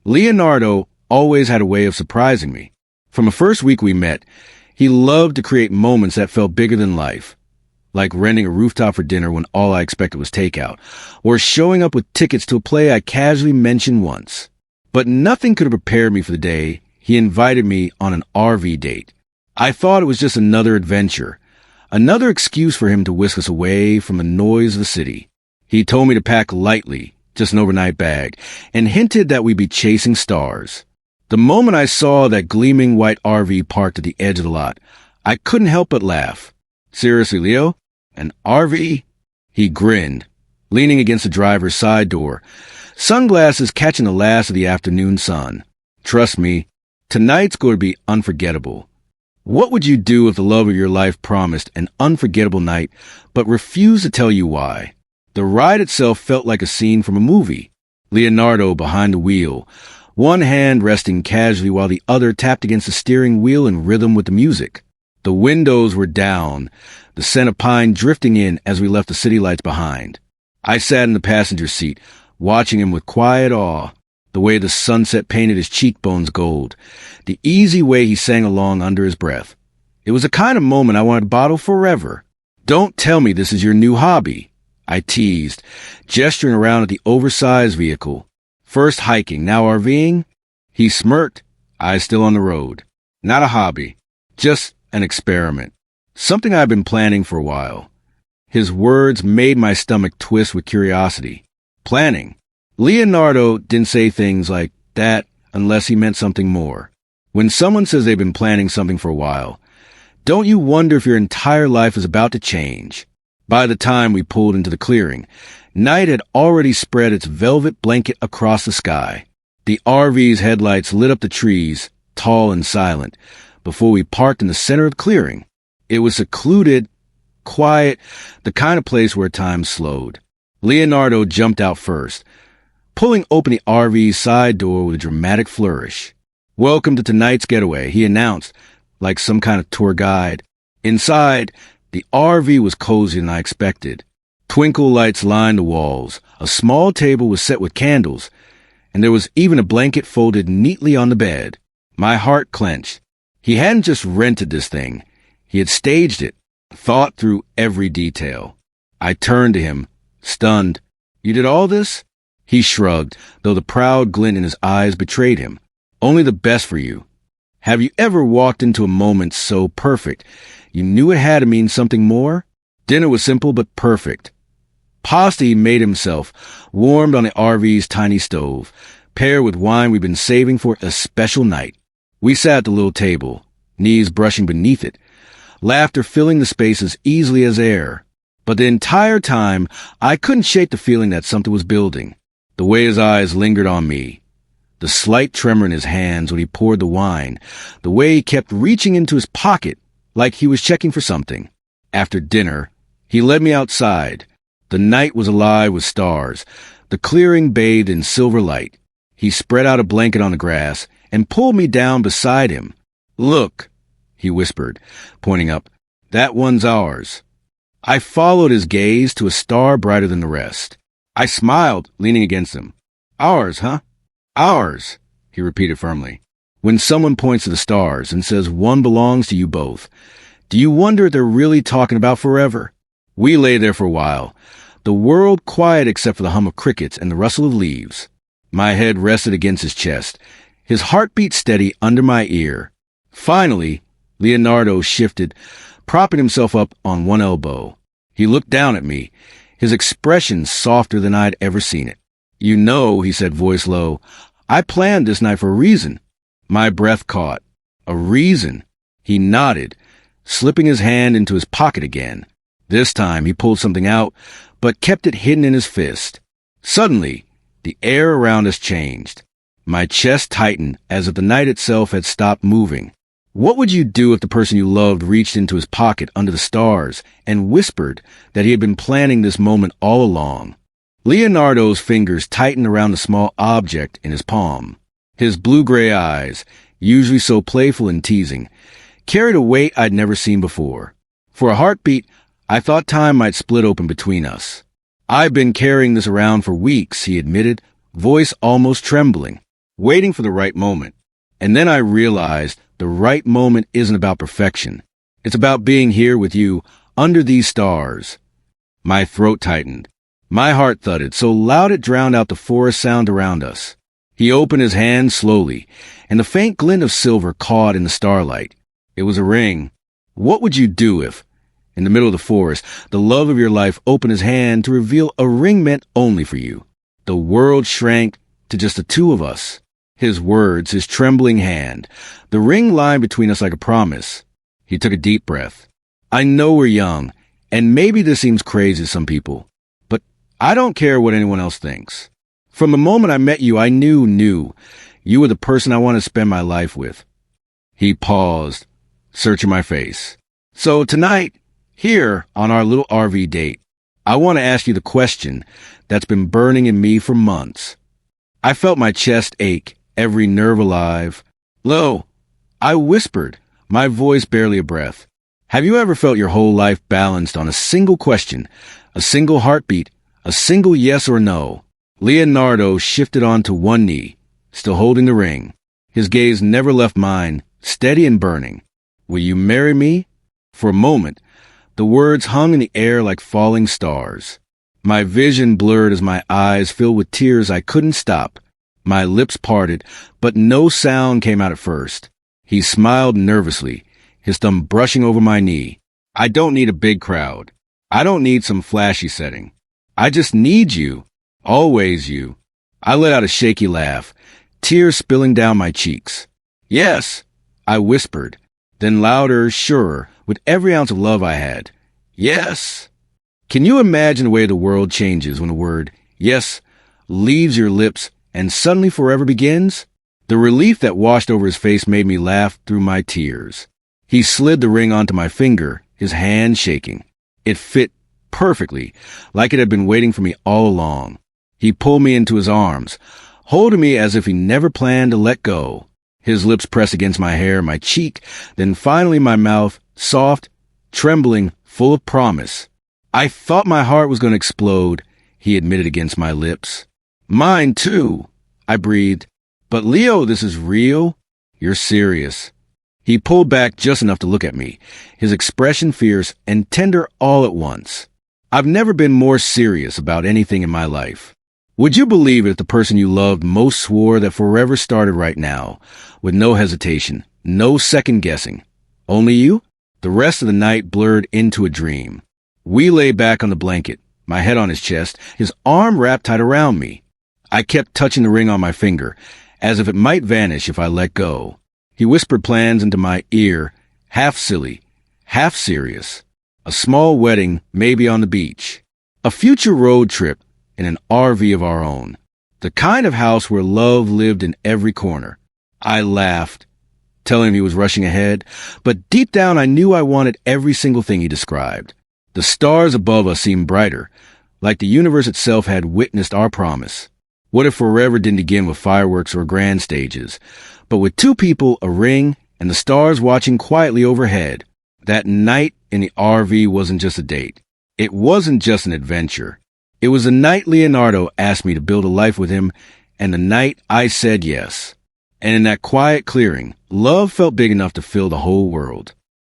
Leonardo always had a way of surprising me. From the first week we met, he loved to create moments that felt bigger than life, like renting a rooftop for dinner when all I expected was takeout, or showing up with tickets to a play I casually mentioned once. But nothing could have prepared me for the day he invited me on an RV date. I thought it was just another adventure, another excuse for him to whisk us away from the noise of the city. He told me to pack lightly, just an overnight bag, and hinted that we'd be chasing stars. The moment I saw that gleaming white RV parked at the edge of the lot, I couldn't help but laugh. Seriously, Leo? An RV? He grinned, leaning against the driver's side door, sunglasses catching the last of the afternoon sun. Trust me, tonight's going to be unforgettable. What would you do if the love of your life promised an unforgettable night, but refused to tell you why? The ride itself felt like a scene from a movie. Leonardo behind the wheel, one hand resting casually while the other tapped against the steering wheel in rhythm with the music. The windows were down, the scent of pine drifting in as we left the city lights behind. I sat in the passenger seat, watching him with quiet awe, the way the sunset painted his cheekbones gold, the easy way he sang along under his breath. It was the kind of moment I wanted to bottle forever. Don't tell me this is your new hobby, I teased, gesturing around at the oversized vehicle. First hiking, now RVing? He smirked, eyes still on the road. Not a hobby, just an experiment. Something I've been planning for a while. His words made my stomach twist with curiosity. Planning. Leonardo didn't say things like that unless he meant something more. When someone says they've been planning something for a while, don't you wonder if your entire life is about to change? By the time we pulled into the clearing, night had already spread its velvet blanket across the sky. The RV's headlights lit up the trees, tall and silent, before we parked in the center of the clearing. It was secluded, quiet, the kind of place where time slowed. Leonardo jumped out first, pulling open the RV's side door with a dramatic flourish. "Welcome to tonight's getaway," he announced, like some kind of tour guide. Inside, the RV was cozier than I expected. Twinkle lights lined the walls, a small table was set with candles, and there was even a blanket folded neatly on the bed. My heart clenched. He hadn't just rented this thing. He had staged it, thought through every detail. I turned to him, stunned. "You did all this?" He shrugged, though the proud glint in his eyes betrayed him. "Only the best for you. Have you ever walked into a moment so perfect you knew it had to mean something more?" Dinner was simple but perfect. Pasta he made himself, warmed on the RV's tiny stove, paired with wine we'd been saving for a special night. We sat at the little table, knees brushing beneath it, laughter filling the space as easily as air. But the entire time, I couldn't shake the feeling that something was building. The way his eyes lingered on me, the slight tremor in his hands when he poured the wine, the way he kept reaching into his pocket like he was checking for something. After dinner, he led me outside. The night was alive with stars, the clearing bathed in silver light. He spread out a blanket on the grass and pulled me down beside him. "Look," he whispered, pointing up, "that one's ours." I followed his gaze to a star brighter than the rest. I smiled, leaning against him. "Ours, huh?" "Ours," he repeated firmly. When someone points to the stars and says one belongs to you both, do you wonder if they're really talking about forever? We lay there for a while, the world quiet except for the hum of crickets and the rustle of leaves. My head rested against his chest, his heartbeat steady under my ear. Finally, Leonardo shifted, propping himself up on one elbow. He looked down at me, his expression softer than I'd ever seen it. "You know," he said, voice low, "I planned this night for a reason." My breath caught. "A reason?" He nodded, slipping his hand into his pocket again. This time he pulled something out, but kept it hidden in his fist. Suddenly, the air around us changed. My chest tightened as if the night itself had stopped moving. What would you do if the person you loved reached into his pocket under the stars and whispered that he had been planning this moment all along? Leonardo's fingers tightened around the small object in his palm. His blue-gray eyes, usually so playful and teasing, carried a weight I'd never seen before. For a heartbeat, I thought time might split open between us. "I've been carrying this around for weeks," he admitted, voice almost trembling. waiting for the right moment. And then I realized the right moment isn't about perfection. It's about being here with you under these stars. My throat tightened. My heart thudded so loud it drowned out the forest sound around us. He opened his hand slowly, and the faint glint of silver caught in the starlight. It was a ring. What would you do if, in the middle of the forest, the love of your life opened his hand to reveal a ring meant only for you? The world shrank to just the two of us. His words, his trembling hand, the ring lying between us like a promise. He took a deep breath. I know we're young, and maybe this seems crazy to some people, but I don't care what anyone else thinks. From the moment I met you, I knew you were the person I want to spend my life with. He paused, searching my face. So tonight, here on our little RV date, I want to ask you the question that's been burning in me for months. I felt my chest ache, every nerve alive. Lo, I whispered, my voice barely a breath. Have you ever felt your whole life balanced on a single question, a single heartbeat, a single yes or no? Leonardo shifted onto one knee, still holding the ring. His gaze never left mine, steady and burning. Will you marry me? For a moment, the words hung in the air like falling stars. My vision blurred as my eyes filled with tears I couldn't stop. My lips parted, but no sound came out at first. He smiled nervously, his thumb brushing over my knee. I don't need a big crowd. I don't need some flashy setting. I just need you. Always you. I let out a shaky laugh, tears spilling down my cheeks. Yes, I whispered, then louder, surer, with every ounce of love I had. Yes. Can you imagine the way the world changes when the word yes leaves your lips and suddenly forever begins? The relief that washed over his face made me laugh through my tears. He slid the ring onto my finger, his hand shaking. It fit perfectly, like it had been waiting for me all along. He pulled me into his arms, holding me as if he never planned to let go. His lips pressed against my hair, my cheek, then finally my mouth, soft, trembling, full of promise. I thought my heart was going to explode, he admitted against my lips. Mine too, I breathed. But Leo, this is real? You're serious. He pulled back just enough to look at me, his expression fierce and tender all at once. I've never been more serious about anything in my life. Would you believe it if the person you loved most swore that forever started right now, with no hesitation, no second guessing? Only you? The rest of the night blurred into a dream. We lay back on the blanket, my head on his chest, his arm wrapped tight around me. I kept touching the ring on my finger, as if it might vanish if I let go. He whispered plans into my ear, half silly, half serious. A small wedding, maybe on the beach. A future road trip in an RV of our own. The kind of house where love lived in every corner. I laughed, telling him he was rushing ahead, but deep down I knew I wanted every single thing he described. The stars above us seemed brighter, like the universe itself had witnessed our promise. What if forever didn't begin with fireworks or grand stages, but with two people, a ring, and the stars watching quietly overhead? That night in the RV wasn't just a date. It wasn't just an adventure. It was the night Leonardo asked me to build a life with him, and the night I said yes. And in that quiet clearing, love felt big enough to fill the whole world.